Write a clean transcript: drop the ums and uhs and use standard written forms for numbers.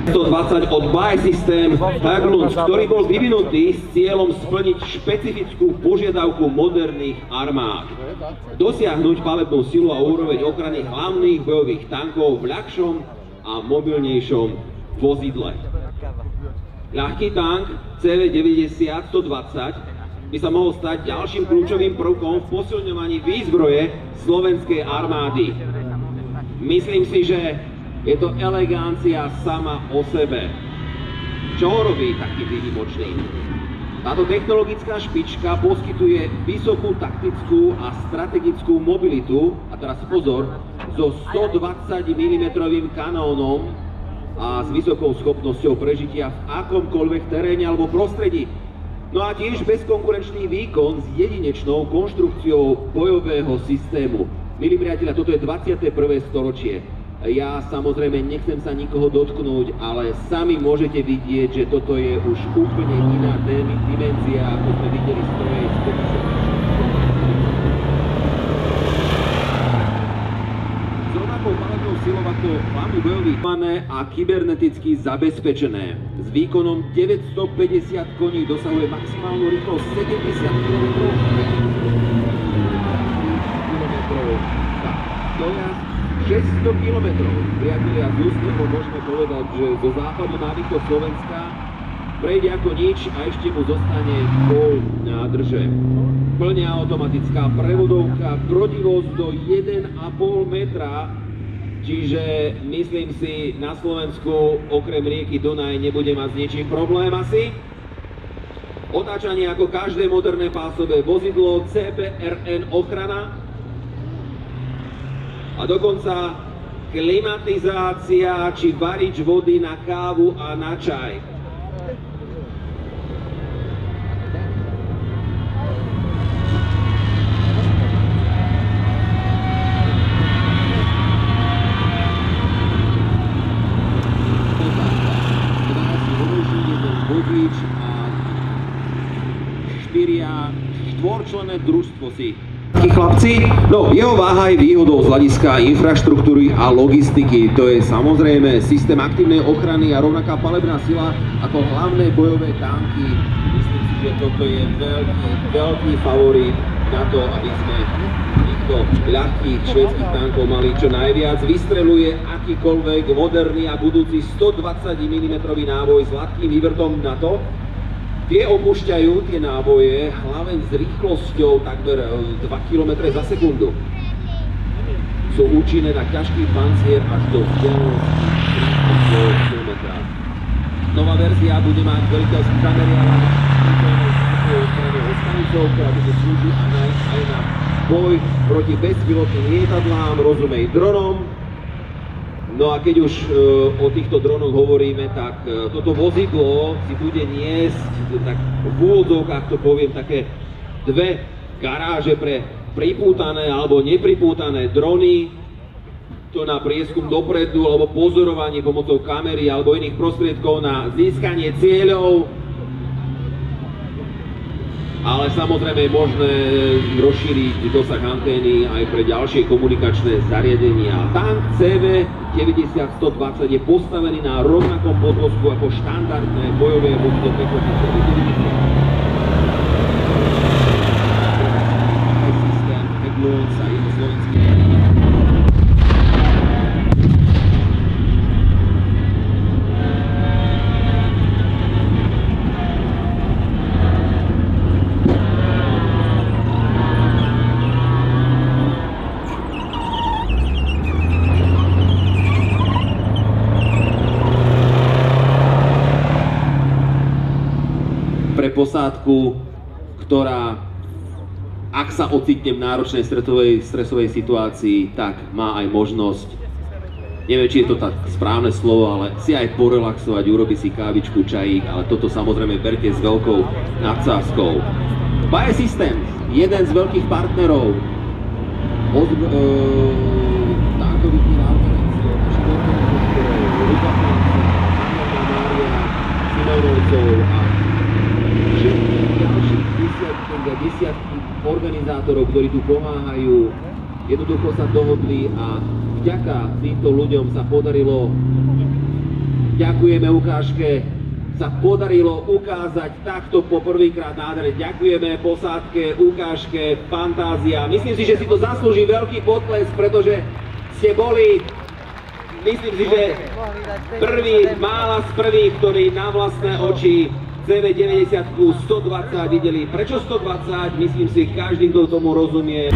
120 od Bae System Hägglunds, ktorý bol vyvinutý s cieľom splniť špecifickú požiadavku moderných armád. Dosiahnuť palebnú silu a úroveň ochrany hlavných bojových tankov v ľahšom a mobilnejšom vozidle. Ľahký tank CV90 120 by sa mohol stať ďalším kľúčovým prvkom v posilňovaní výzbroje slovenskej armády. Myslím si, že je to elegancia sama o sebe. Čo ho robí taký výnimočný? Táto technologická špička poskytuje vysokú taktickú a strategickú mobilitu, a teraz pozor, so 120 mm kanónom a s vysokou schopnosťou prežitia v akomkoľvek teréne alebo prostredí. No a tiež bezkonkurenčný výkon s jedinečnou konštrukciou bojového systému. Milí priatelia, toto je 21. storočie. Ja samozrejme nechcem sa nikoho dotknúť, ale sami môžete vidieť, že toto je už úplne iná dimenzia, ako sme videli stroje z komisie. S rovnakou palebnou silou ako hlavný bojový a kyberneticky zabezpečené. S výkonom 950 koní dosahuje maximálnu rýchlosť 70 km. Dojazd 600 km. Priatelia, z úsmevom môžeme povedať, že zo západu na východ Slovenska prejde ako nič a ešte mu zostane pol nádrže. Plne automatická prevodovka, brodivosť do 1,5 metra, čiže myslím si, na Slovensku okrem rieky Dunaj nebude mať s ničím problém asi. Otáčanie ako každé moderné pásové vozidlo, CBRN ochrana, a dokonca klimatizácia či varič vody na kávu a na čaj. Vodič a 4-členné družstvo si. Chlapci, no jeho váha je výhodou z hľadiska infraštruktúry a logistiky. To je samozrejme systém aktívnej ochrany a rovnaká palebná sila ako hlavné bojové tanky. Myslím si, že toto je veľký favorit na to, aby sme týchto ľahkých švédskych tankov mali čo najviac. Vystreluje akýkoľvek moderný a budúci 120 mm náboj s hladkým vývrtom na to. Tie opúšťajú tie náboje hlavne s rýchlosťou takmer 2 km za sekundu. Sú účinné na ťažký pancier až do vzdialenosti 3,5 km. Nová verzia bude mať veľiteľský zameriavač stanicou, ktorá bude slúžiť aj na boj proti bezpilotným lietadlám, rozumej dronom. No a keď už o týchto dronoch hovoríme, tak toto vozidlo si bude niesť, tak v úvodzovkách to poviem, také dve garáže pre pripútané alebo nepripútané drony, to na prieskum dopredu alebo pozorovanie pomocou kamery alebo iných prostriedkov na získanie cieľov. Ale samozrejme je možné rozšíriť dosah antény aj pre ďalšie komunikačné zariadenia. Tank CV90 120 je postavený na rovnakom podvozku ako štandardné bojové vozidlo pechotné CV90. Systém Hägglunds a jeho slovenský. Pre posádku, ktorá, ak sa ocitne v náročnej stresovej situácii, tak má aj možnosť, neviem, či je to tak správne slovo, ale si aj porelaxovať, urobiť si kávičku, čajík, ale toto samozrejme berte s veľkou nadsázkou. Bae System, jeden z veľkých partnerov od tankových náučencov, našich organizátorov, Ruka Franca, Anna Mária, Simonovcov a všetkých ďalších desiatky organizátorov, ktorí tu pomáhajú, jednoducho sa dohodli a vďaka týmto ľuďom sa podarilo Ďakujeme ukážke, sa podarilo ukázať takto poprvýkrát nádherne. Ďakujeme posádke, ukážke, fantázia. Myslím si, že si to zaslúži veľký potlesk, pretože ste boli, myslím si, že mála z prvých, ktorí na vlastné oči CV90 120 videli. Prečo 120? Myslím si, každý, kto tomu rozumie.